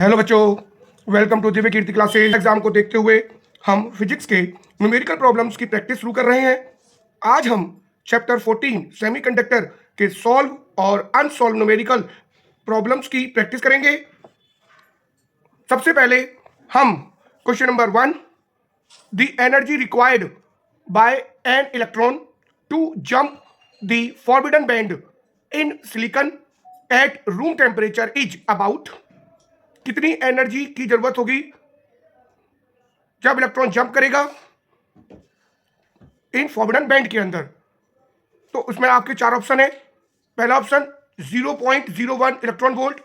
Hello बच्चों, welcome to Divya Kirti classes. Exam को देखते हुए हम फिजिक्स के न्यूमेरिकल प्रॉब्लम्स की प्रैक्टिस शुरू कर रहे हैं। आज हम चैप्टर 14 सेमीकंडक्टर के सॉल्व और अनसॉल्व न्यूमेरिकल प्रॉब्लम्स की प्रैक्टिस करेंगे। सबसे पहले हम question number 1, the energy required by an electron to jump the forbidden band in silicon at room temperature is about. कितनी एनर्जी की जरूरत होगी जब इलेक्ट्रॉन जंप करेगा इन फॉरबिडन बैंड के अंदर? तो उसमें आपके चार ऑप्शन है। पहला option 0.01 electron volt,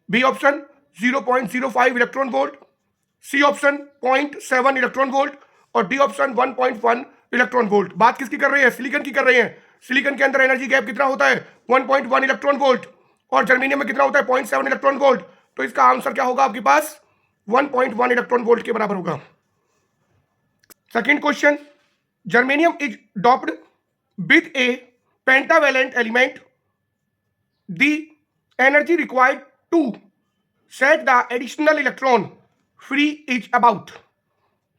B option 0.05 electron volt, C option 0.7 electron volt और डी ऑप्शन 1.1 इलेक्ट्रॉन वोल्ट। बात किसकी कर रहे हैं? सिलिकॉन की कर रहे हैं। सिलिकॉन के अंदर एनर्जी गैप कितना होता है? 1.1 इलेक्ट्रॉन वोल्ट और जर्मेनियम में कितना होता है? 0.7 इलेक्ट्रॉन वोल्ट। तो इसका आंसर क्या होगा आपके पास? 1.1 इलेक्ट्रॉन वोल्ट के बराबर होगा। Second question, germanium is doped with a pentavalent element, the energy required to set the additional electron free is about.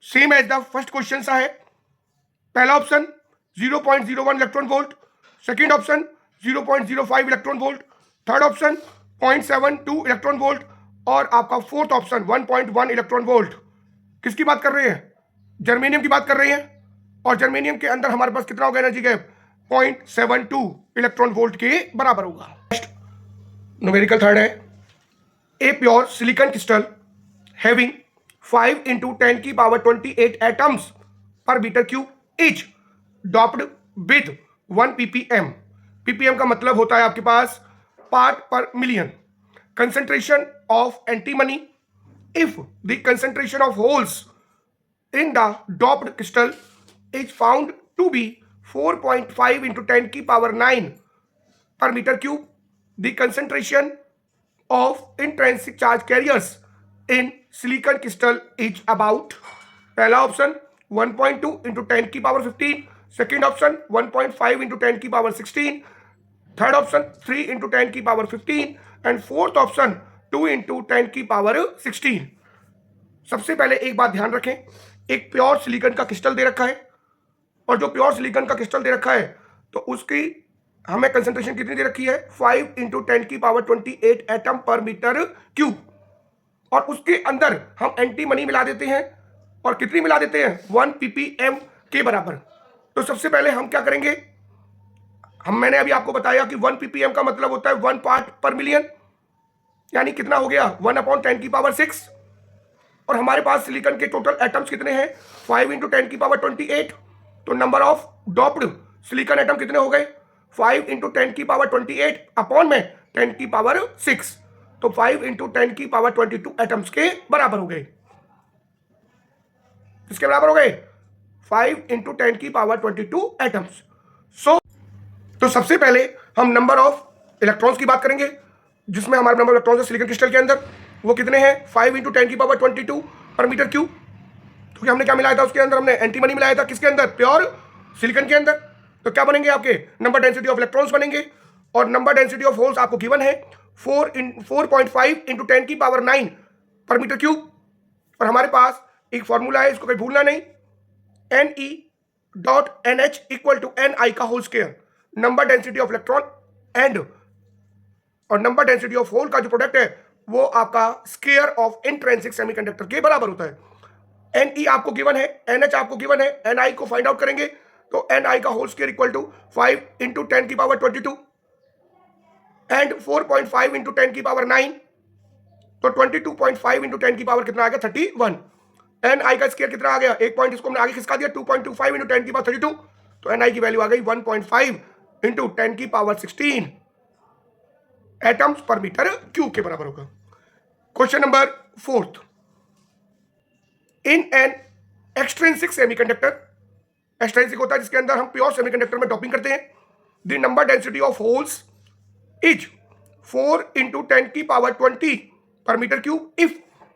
Same as the first question सा है। पहला option 0.01 electron volt, second option 0.05 electron volt, third option 0.72 electron volt और आपका fourth option 1.1 electron volt. किसकी बात कर रहे हैं? जर्मेनियम की बात कर रहे हैं। और जर्मेनियम के अंदर हमारे पास कितना होगा एनर्जी गैप? 0.72 इलेक्ट्रॉन वोल्ट के बराबर होगा। नेक्स्ट न्यूमेरिकल थर्ड है, a pure silicon crystal having 5 × 10⁻28 atoms per metre cube is doped with 1 ppm। ppm का मतलब होता है आपके पास part per million. concentration of antimony, if the concentration of holes in the doped crystal is found to be 4.5 × 10⁻9 per meter cube, the concentration of intrinsic charge carriers in silicon crystal is about। पहला option 1.2 × 10⁻15, second option 1.5 × 10⁻16, third option 3 × 10⁻15 and fourth option 2 × 10⁻16। सबसे पहले एक बात ध्यान रखें, एक pure silicon का crystal दे रखा है और जो प्योर सिलिकॉन का क्रिस्टल दे रखा है तो उसकी हमें कंसंट्रेशन कितनी दे रखी है? 5 × 10⁻28 एटम पर मीटर क्यूब। और उसके अंदर हम एंटीमनी मिला देते हैं और कितनी मिला देते हैं? 1 ppm के बराबर। तो सबसे पहले हम क्या करेंगे, मैंने अभी आपको बताया कि 1 ppm का मतलब होता है 1 पार्ट पर मिलियन, यानी कितना हो गया? 1/10⁶। और हमारे पास सिलिकॉन के टोटल एटम्स कितने हैं? 5 × 10⁻28। तो number of doped silicon atom कितने हो गए? 5 × 10⁻28 अपॉन में 10⁻6। तो 5 × 10⁻22 एटम्स के बराबर हो गए। किसके बराबर हो गए? 5 × 10⁻22 एटम्स। तो सबसे पहले हम नंबर ऑफ इलेक्ट्रॉन्स की बात करेंगे, जिसमें हमारे नंबर ऑफ इलेक्ट्रॉन्स है सिलिकॉन क्रिस्टल के अंदर, वो कितने हैं? 5 × 10⁻22 पर मीटर क्यूब। क्योंकि हमने क्या मिलाया था उसके अंदर? हमने एंटीमनी मिलाया था। किसके अंदर? प्योर सिलिकॉन के अंदर। तो क्या बनेंगे आपके? नंबर डेंसिटी ऑफ इलेक्ट्रॉन्स बनेंगे और नंबर डेंसिटी ऑफ होल्स आपको गिवन है 4.5 × 10⁻9 पर मीटर क्यूब। और हमारे पास एक फॉर्मूला है, इसको कहीं भूलना नहीं, Ne.NH = Ni का hole square. Number density of electron and और नंबर डेंसिटी ऑफ होल का जो प्रोडक्ट है वो आपका स्क्वायर ऑफ इंट्रिंसिक सेमीकंडक्टर के बराबर होता है। Ne आपको गिवन है, NH आपको गिवन है, Ni को फाइंड आउट करेंगे तो Ni का होल स्क्वायर = 5 × 10⁻22 एंड 4.5 × 10⁻9। तो 22.5 × 10 की पावर कितना आ गया? 31। Ni का स्क्वायर कितना आ गया? एक पॉइंट इसको हमने आगे खिसका दिया, 2.25 × 10⁻32। तो Ni की वैल्यू आ गई 1.5 × 10⁻16 एटम्स पर मीटर क्यूब के बराबर होगा। Question number 4, in an extrinsic semiconductor, extrinsic होता है जिसके अंदर हम प्योर सेमीकंडक्टर में डोपिंग करते हैं, the number density of holes is 4 × 10⁻20 per meter cube if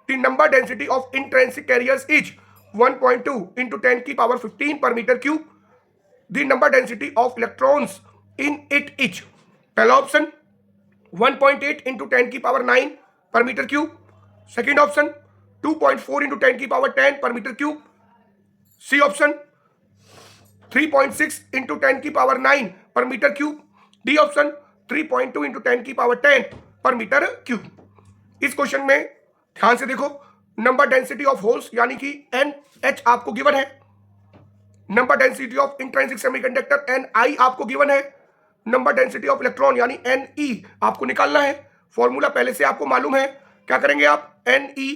the number density of intrinsic carriers is 1.2 × 10⁻15 per meter cube, the number density of electrons in it is। पहला option 1.8 × 10⁻9 per meter cube, second option 2.4 into 10 की power 10 per metre cube. C option 3.6 into 10 की power 9 per metre cube. D option 3.2 into 10 की power 10 per metre cube. इस question में ध्यान से देखो, number density of holes यानी कि NH आपको गिवन है, number density of intrinsic semiconductor Ni आपको गिवन है, नंबर डेंसिटी ऑफ इलेक्ट्रॉन यानी Ne आपको निकालना है। फॉर्मूला पहले से आपको मालूम है, क्या करेंगे आप, Ne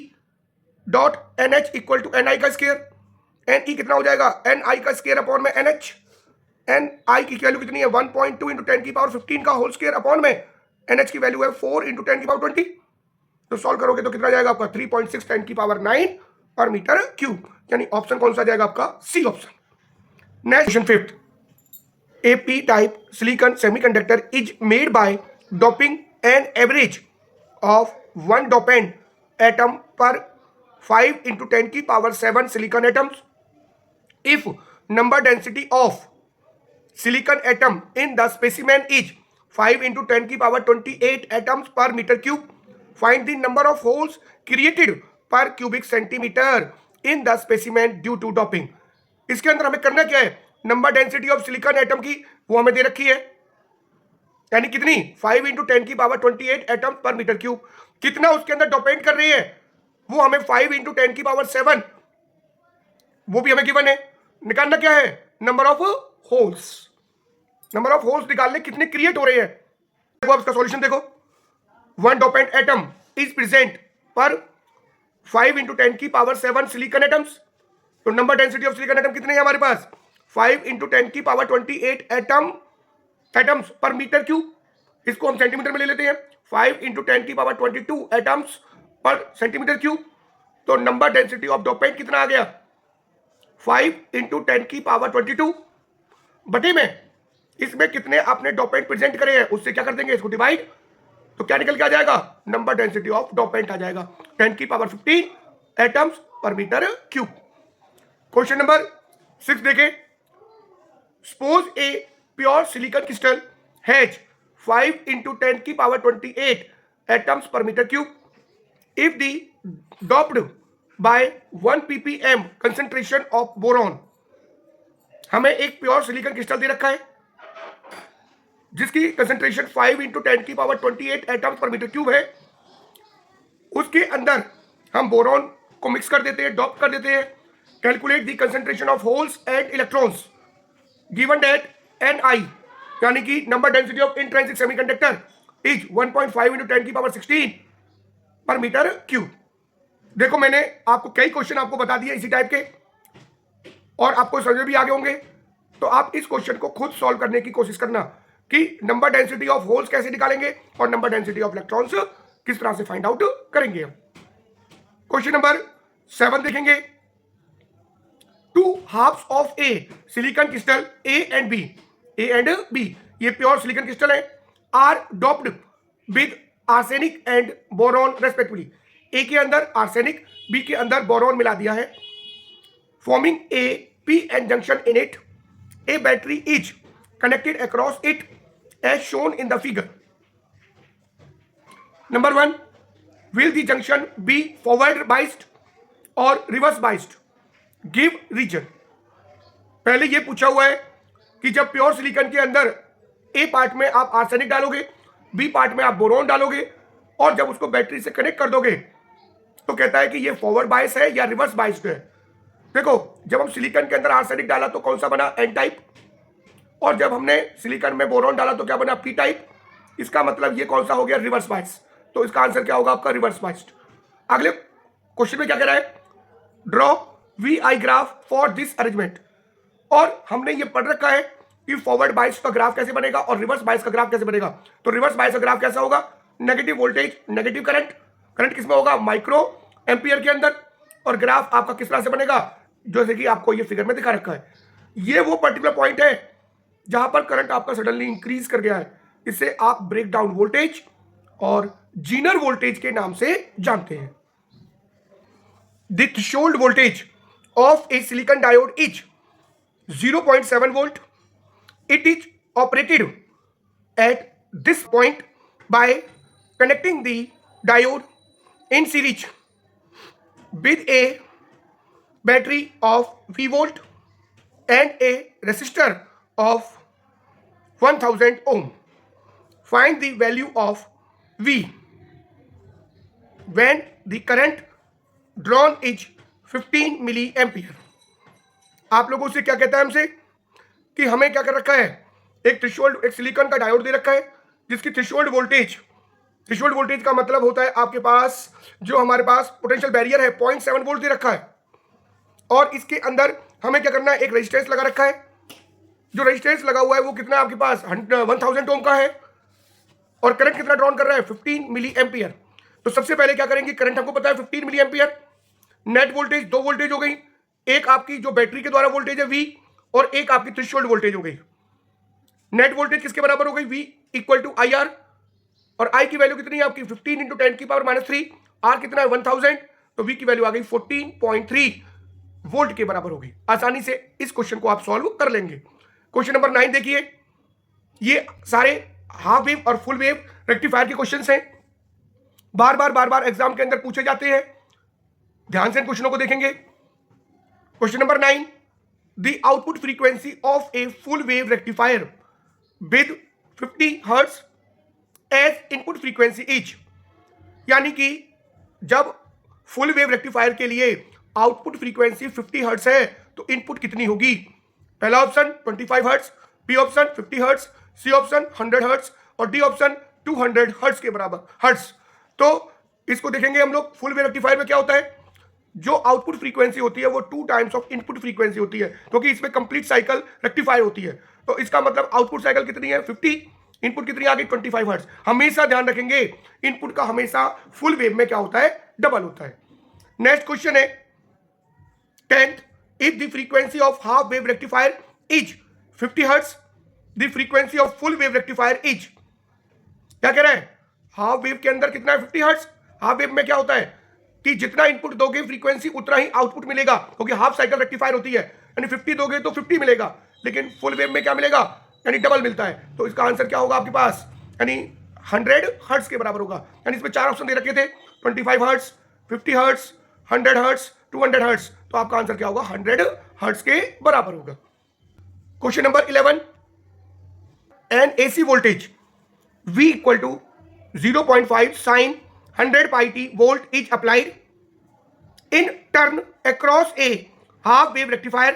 dot NH equal to Ni का स्क्वायर। Ne कितना हो जाएगा, Ni का स्क्वायर अपॉन में NH। Ni की वैल्यू कितनी है, 1.2 इंटू 10 की पावर 15 का होल स्क्वायर अपॉन में NH की वैल्यू है 4 इंटू 10 की पावर 20। तो सॉल्व करोगे तो कितना जाएगा आपका 3.6 10 की पावर 9 पर मीटर क्यूब, यानी ऑप्शन कौन सा जाएगा आपका, C option. Next question fifth, a p type silicon semiconductor is made by doping an average of one dopant atom per 5 into 10 की power 7 silicon atoms. If number density of silicon atom in the specimen is 5 into 10 की power 28 atoms per meter cube, find the number of holes created per cubic centimeter in the specimen due to doping. इसके अंदर हमें करना क्या है, number density of silicon atom की वो हमें दे रखी है, यानी कितनी, 5 इंटू 10 की पावर 28 एटम पर मीटर क्यूब। कितना उसके अंदर डोपेंट कर रही है, वो हमें 5 इंटू 10 की पावर 7 वो भी हमें गिवन है। निकालना क्या है, number of holes. Number of holes निकालने कितने क्रिएट हो रहे हैं। देखो अब इसका सॉल्यूशन देखो, one dopant atom is present per 5 into 10 की पावर 7 सिलिकॉन एटम्स। तो number density of silicon atom कितने हैं हमारे पास, 5 इंटू 10 की power 28 atoms per metre cube. इसको हम सेंटीमीटर में ले लेते हैं, 5 इंटू 10 की पावर 22 एटम्स पर सेंटीमीटर क्यूब। तो नंबर डेंसिटी ऑफ डोपेंट कितना आ गया, 5 इंटू 10 की पावर 22 बटे में इसमें कितने आपने डोपेंट प्रेजेंट करे हैं, उससे क्या कर देंगे, इसको डिवाइड। तो क्या निकल के आ जाएगा, नंबर डेंसिटी ऑफ डोपेंट आ जाएगा 10 की power 15 atoms per metre cube. Question number 6 देखें, suppose a pure silicon crystal has 5 into 10 की power 28 atoms per metre cube. If the doped by 1 ppm concentration of boron. हमें एक pure silicon crystal दे रखा है जिसकी कंसेंट्रेशन 5 इंटू 10 की power 28 atoms per metre cube है। उसके अंदर हम बोरॉन को मिक्स कर देते हैं, डॉप कर देते हैं। Calculate the concentration of holes and electrons given that Ni यानी कि number density of intrinsic semiconductor is 1.5 into 10 की पावर 16 पर मीटर क्यूब। देखो मैंने आपको कई क्वेश्चन आपको बता दिए इसी टाइप के, और आपको समझ में भी आ गए होंगे। तो आप इस क्वेश्चन को खुद सॉल्व करने की कोशिश करना कि नंबर डेंसिटी ऑफ होल्स कैसे निकालेंगे और नंबर डेंसिटी ऑफ इलेक्ट्रॉन्स किस तरह से फाइंड आउट करेंगे। क्वेश्चन नंबर 7 देखेंगे, two halves of a silicon crystal A and B, ये प्योर सिलिकॉन क्रिस्टल है, are doped with arsenic and boron respectively. A के अंदर आर्सेनिक, बी के अंदर बोरॉन मिला दिया है, forming a P N junction in it. A battery is connected across it as shown in the figure. Number 1, will the junction be forward biased or reverse biased? Give region. पहले ये पूछा हुआ है कि जब प्योर सिलिकॉन के अंदर ए part में आप आर्सेनिक डालोगे, बी पार्ट में आप बोरॉन डालोगे, और जब उसको बैटरी से कनेक्ट कर दोगे तो कहता है कि ये फॉरवर्ड बायस है या रिवर्स बायस्ड है। देखो जब हम सिलिकॉन के अंदर आर्सेनिक डाला तो कौन सा बना, एन टाइप, और जब हमने सिलिकॉन में बोरॉन डाला तो क्या बना, पी टाइप। इसका मतलब ये कौन सा हो गया, रिवर्स बायस। तो इसका आंसर क्या होगा आपका, रिवर्स बायस्ड। अगले क्वेश्चन में क्या कह रहा है, draw V I graph for this arrangement. और हमने ये पढ़ रखा है कि फॉरवर्ड बायस का ग्राफ कैसे बनेगा और रिवर्स बायस का ग्राफ कैसे बनेगा। तो रिवर्स बायस का ग्राफ कैसा होगा, नेगेटिव वोल्टेज नेगेटिव करंट किसमें होगा, माइक्रो एम्पियर के अंदर, और ग्राफ आपका किस तरह से बनेगा, जैसे कि आपको ये फिगर में दिखा रखा है। ये वो पर्टिकुलर पॉइंट है जहां पर करंट आपका सडनली इंक्रीज कर गया है। इसे आप ब्रेक डाउन वोल्टेज और जीनर वोल्टेज के नाम से जानते हैं। The threshold voltage of a silicon diode is 0.7 volt. It is operated at this point by connecting the diode in series with a battery of V volt and a resistor of 1000 ohm. Find the value of V when the current drawn is 15 milliampere. आप लोगों से क्या कहता है हमसे कि हमें क्या कर रखा है, एक थ्रेशोल्ड, एक सिलिकॉन का डायोड दे रखा है जिसकी थ्रेशोल्ड वोल्टेज का मतलब होता है आपके पास जो हमारे पास पोटेंशियल बैरियर है 0.7 वोल्ट दे रखा है, और इसके अंदर हमें क्या करना है, एक रेजिस्टेंस लगा रखा है। जो रेजिस्टेंस लगा हुआ है वो कितना आपके पास 1000 ओम का है, और करंट कितना ड्रॉन कर रहा है 15 मिली एम्पियर। तो सबसे पहले क्या करेंगे, करंट हमको पता है 15 मिली एम्पियर, नेट वोल्टेज दो वोल्टेज हो गई, एक आपकी जो बैटरी के द्वारा वोल्टेज है V और एक आपकी थ्रेशोल्ड वोल्टेज हो गई। नेट वोल्टेज किसके बराबर हो गई, V इक्वल टू IR, और I की वैल्यू कितनी है आपकी 15 इंटू 10 की पावर -3, R कितना है 1000, तो V की वैल्यू आ गई 14.3 वोल्ट के बराबर होगी। आसानी से इस क्वेश्चन को आप सॉल्व कर लेंगे। क्वेश्चन नंबर 9 देखिए, ये सारे हाफ वेव और फुल वेव रेक्टिफायर के क्वेश्चंस हैं, बार बार एग्जाम के अंदर पूछे जाते हैं। ध्यान से इन क्वेश्चनों को देखेंगे। Question number 9, the output frequency of a full wave rectifier with 50 hertz as input frequency is, यानी कि जब फुल वेव रेक्टिफायर के लिए आउटपुट फ्रीक्वेंसी 50 हर्ट्ज है तो इनपुट कितनी होगी। पहला option 25 hertz, B option 50 hertz, C option 100 hertz और डी ऑप्शन 200 हर्ट्ज के बराबर हर्ट्ज। तो इसको देखेंगे हम लोग। फुल वेव रेक्टिफायर में क्या होता है, जो आउटपुट फ्रीक्वेंसी होती है वो 2 टाइम्स ऑफ इनपुट फ्रीक्वेंसी होती है, क्योंकि इसमें कंप्लीट साइकिल रेक्टिफायर होती है। तो इसका मतलब आउटपुट साइकिल कितनी है 50, इनपुट कितनी आ गई 25 हर्ट्ज। हमेशा ध्यान रखेंगे इनपुट का हमेशा फुल वेव में क्या होता है, डबल होता है। नेक्स्ट क्वेश्चन है 10th, if the frequency of half wave rectifier is 50 hertz, the frequency of full wave rectifier is, क्या कह रहा है, हाफ वेव के अंदर कितना है 50 हर्ट्ज। हाफ वेव में क्या होता है कि जितना इनपुट दोगे फ्रीक्वेंसी उतना ही आउटपुट मिलेगा, क्योंकि हाफ साइकिल रेक्टिफायर होती है, यानी 50 दोगे तो 50 मिलेगा, लेकिन फुल वेव में क्या मिलेगा, यानी डबल मिलता है। तो इसका आंसर क्या होगा आपके पास, यानी 100 हर्ट्ज के बराबर होगा। यानी इसमें 4 ऑप्शन दे रखे थे, 25 हर्ट्ज, 50 हर्ट्ज, 100 हर्ट्ज, 200 हर्ट्ज, तो आपका आंसर क्या होगा 100 हर्ट्ज के बराबर होगा। Question number 11, an AC voltage V equal to 0.5 sin 100 pi t volt is applied in turn across a half wave rectifier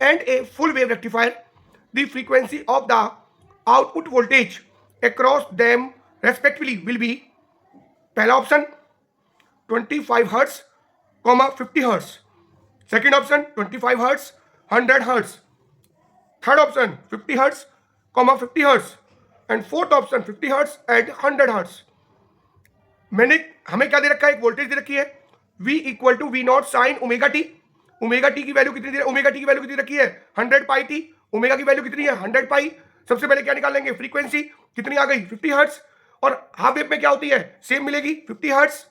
and a full wave rectifier. The frequency of the output voltage across them respectively will be, पहला option 25 hertz, 50 hertz, second option 25 hertz, 100 hertz, third option 50 hertz, 50 hertz, and fourth option 50 hertz and 100 hertz. हमें क्या दे रखा है, एक voltage दे रखी है V equal to V naught sine omega t. Omega t की value कितनी दे, ओमेगा टी की वैल्यू कितनी रखी है 100 पाई टी, ओमेगा की वैल्यू कितनी है 100 पाई। सबसे पहले क्या निकालेंगे, फ्रीक्वेंसी कितनी आ गई 50 हर्ट्ज, और हाफ वेव में क्या होती है सेम मिलेगी 50 हर्ट्ज,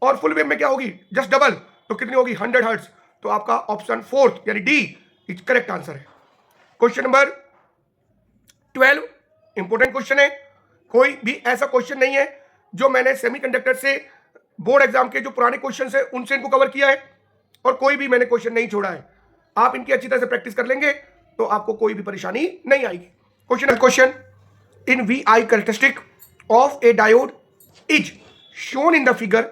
और फुल वेव में क्या होगी जस्ट डबल, तो कितनी होगी 100 हर्ट्ज। तो आपका ऑप्शन फोर्थ यानी डी इज करेक्ट आंसर है। क्वेश्चन नंबर 12 इंपोर्टेंट क्वेश्चन है, कोई भी ऐसा क्वेश्चन नहीं है जो मैंने सेमीकंडक्टर से बोर्ड एग्जाम के जो पुराने क्वेश्चन है उनसे इनको कवर किया है, और कोई भी मैंने क्वेश्चन नहीं छोड़ा है। आप इनकी अच्छी तरह से प्रैक्टिस कर लेंगे तो आपको कोई भी परेशानी नहीं आएगी। Question in VI characteristic of a diode is shown in the figure,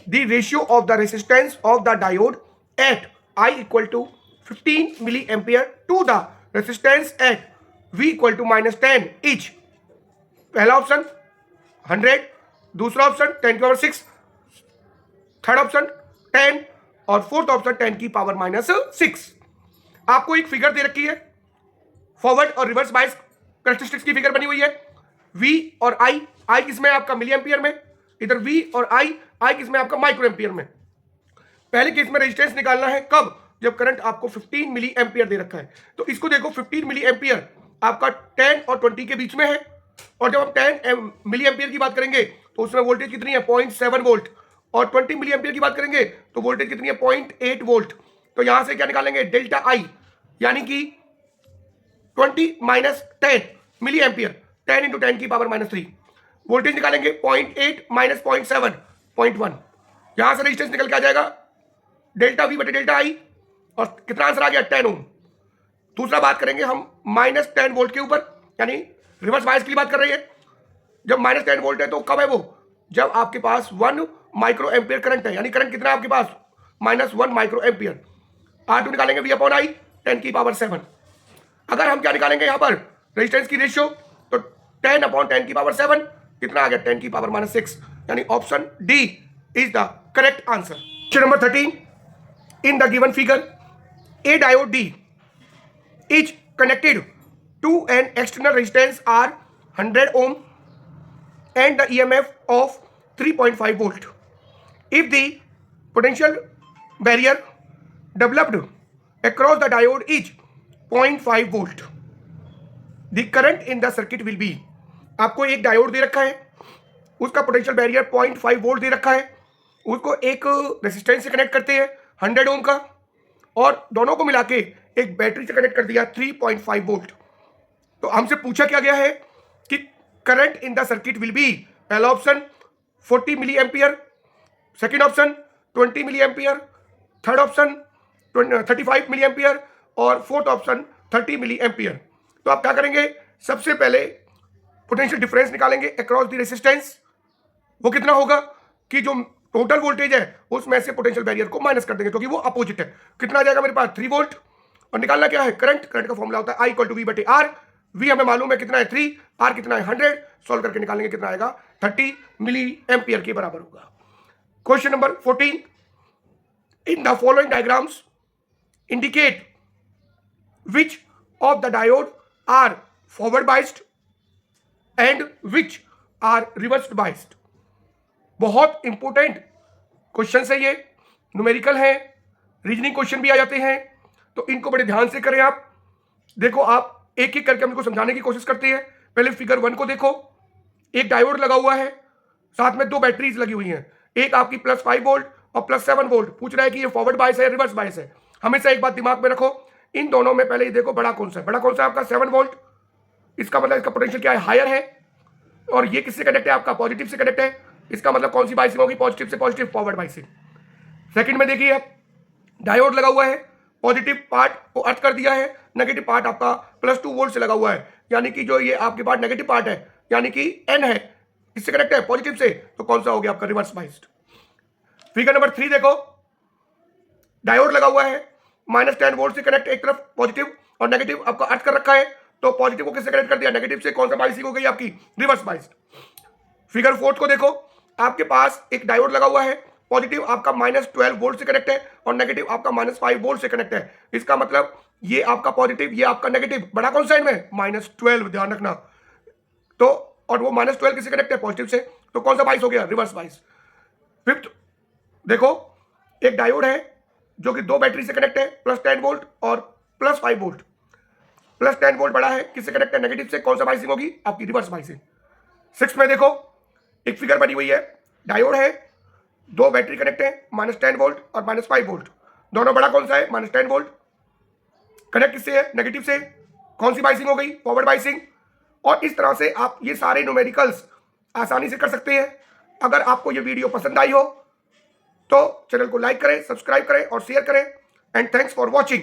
the ratio of the resistance of the diode at I equal to 15 milliampere to the resistance at V equal to -10 is, पहला option 100, दूसरा option 10 की power 6, third option 10 और fourth option 10 की power -6। आपको एक figure दे रखी है, forward और रिवर्स बायस कैरेक्टरिस्टिक्स की फिगर बनी हुई है। V और I किसमें आपका मिली एम्पियर में, इधर V और I किसमें आपका माइक्रो एम्पियर में। पहले केस में रेजिस्टेंस निकालना है कब, जब करंट आपको 15 मिली एम्पियर दे रखा है। तो इसको देखो 15 मिली एम्पियर आपका 10 और 20 के बीच में है, और जब हम 10 मिली एम्पियर की बात करेंगे तो उसमें वोल्टेज कितनी है 0.7 वोल्ट, और 20 मिली एम्पियर की बात करेंगे तो वोल्टेज कितनी है 0.8 वोल्ट। तो यहां से क्या निकालेंगे डेल्टा I, यानी कि 20 माइनस 10 मिली एम्पियर, 10 इंटू 10 की पावर -3, वोल्टेज निकालेंगे 0.8 माइनस 0.7 0.1, यहां से रेजिस्टेंस निकल के आ जाएगा डेल्टा वी बटे डेल्टा आई, और कितना आंसर आ गया 10 ओम। दूसरा बात करेंगे हम -10 वोल्ट के ऊपर, यानी रिवर्स बायस की बात कर रही है। जब -10 वोल्ट है तो कब है वो, जब आपके पास 1 माइक्रो एम्पियर करंट है, यानी करंट कितना है आपके पास -1 माइक्रो एम्पियर। R2 निकालेंगे V अपॉन I 10⁻7। अगर हम क्या निकालेंगे यहाँ पर रेजिस्टेंस की रेशियो, तो 10 अपॉन 10⁻7 कितना आ गया 10⁻6, यानी option D is the correct answer. Question number 13, in the given figure a diode D is connected to an external resistance R 100 ohm and the EMF of 3.5 volt. If the potential barrier developed across the diode is 0.5 volt, the current in the circuit will be। आपको एक diode दे रखा है, उसका potential barrier 0.5 volt दे रखा है, उसको एक resistance से कनेक्ट करते हैं 100 ओम का, और दोनों को मिला के एक बैटरी से कनेक्ट कर दिया 3.5 वोल्ट। तो हमसे पूछा क्या गया है कि current in the circuit will be, पहला option 40 milliampere, second option 20 milliampere, third option 35 milliampere, और फोर्थ ऑप्शन 30 मिली एम्पियर। तो आप क्या करेंगे, सबसे पहले पोटेंशियल डिफरेंस निकालेंगे अक्रॉस द रेसिस्टेंस। वो कितना होगा कि जो टोटल वोल्टेज है उसमें से पोटेंशियल बैरियर को माइनस कर देंगे, क्योंकि वो अपोजिट है। कितना आ जाएगा मेरे पास 3 वोल्ट, और निकालना क्या है करंट का फॉर्मूला होता है I = V बटे R। V हमें मालूम है कितना है 3, R कितना है 100, सॉल्व करके निकालेंगे कितना आएगा 30 मिली एम्पियर के बराबर होगा। Question number 14, in the following diagrams indicate which of the diode are forward biased and which are reversed biased. बहुत इंपॉर्टेंट क्वेश्चन है ये, न्यूमेरिकल है, रीजनिंग क्वेश्चन भी आ जाते हैं, तो इनको बड़े ध्यान से करें आप। देखो आप एक एक करके हम इनको समझाने की कोशिश करते हैं। पहले फिगर 1 को देखो, एक डायोड लगा हुआ है, साथ में 2 बैटरीज लगी हुई हैं, एक आपकी +5 वोल्ट और +7 वोल्ट। पूछ रहा है कि ये फॉरवर्ड बायस है रिवर्स बायस है। हमेशा एक बात दिमाग में रखो, इन दोनों में पहले ये देखो बड़ा कौन सा है, बड़ा कौन सा है आपका 7 वोल्ट, इसका मतलब इसका पोटेंशियल क्या है हायर है, और ये किससे कनेक्ट है आपका पॉजिटिव से कनेक्ट है, इसका मतलब कौन सी बाइसिंग होगी पॉजिटिव से पॉजिटिव, फॉरवर्ड बाइसिंग। सेकंड में देखिए आप डायोड लगा हुआ है, पॉजिटिव पार्ट को अर्थ कर दिया है, नेगेटिव पार्ट आपका +2 वोल्ट से लगा हुआ है, यानी कि जो ये आपके पास नेगेटिव पार्ट है यानी कि N है, इससे कनेक्ट है पॉजिटिव से, तो कौन सा हो गया आपका रिवर्स बाइस्ड। फिगर नंबर 3 देखो, डायोड लगा हुआ है, -10 वोल्ट से कनेक्ट, एक तरफ पॉजिटिव और नेगेटिव आपका अर्थ कर रखा है, तो पॉजिटिव को किससे कनेक्ट कर दिया नेगेटिव से, कौन सा बाइसिंग हो गई आपकी रिवर्स बाइस्ड। फिगर 4 को देखो, आपके पास एक डायोड लगा हुआ है, पॉजिटिव आपका -12 वोल्ट से कनेक्ट है और नेगेटिव आपका -5 वोल्ट से कनेक्ट है। इसका मतलब ये आपका पॉजिटिव, ये आपका नेगेटिव, बड़ा कौन सा में -12, ध्यान रखना। तो और वो -12 किससे कनेक्ट है पॉजिटिव से, तो कौन सा बाइस हो गया रिवर्स बाइस। फिफ्थ देखो, एक डायोड है जो कि 2 बैटरी से कनेक्ट है, +10 वोल्ट और +5 वोल्ट। +10 वोल्ट बड़ा है, किससे कनेक्ट है नेगेटिव से, कौन सा बाइसिंग होगी आपकी रिवर्स बाइसिंग। 6 में देखो, एक फिगर बनी हुई है, डायोड है, 2 बैटरी कनेक्ट है, -10 वोल्ट और -5 वोल्ट, दोनों बड़ा कौन सा है -10 वोल्ट, कनेक्ट किससे है नेगेटिव से, कौन सी बाइसिंग हो गई फॉरवर्ड बाइसिंग। और इस तरह से आप ये सारे न्यूमेरिकल्स आसानी से कर सकते हैं। अगर आपको ये वीडियो पसंद आई हो तो चैनल को लाइक करें, सब्सक्राइब करें और शेयर करें। And thanks for watching.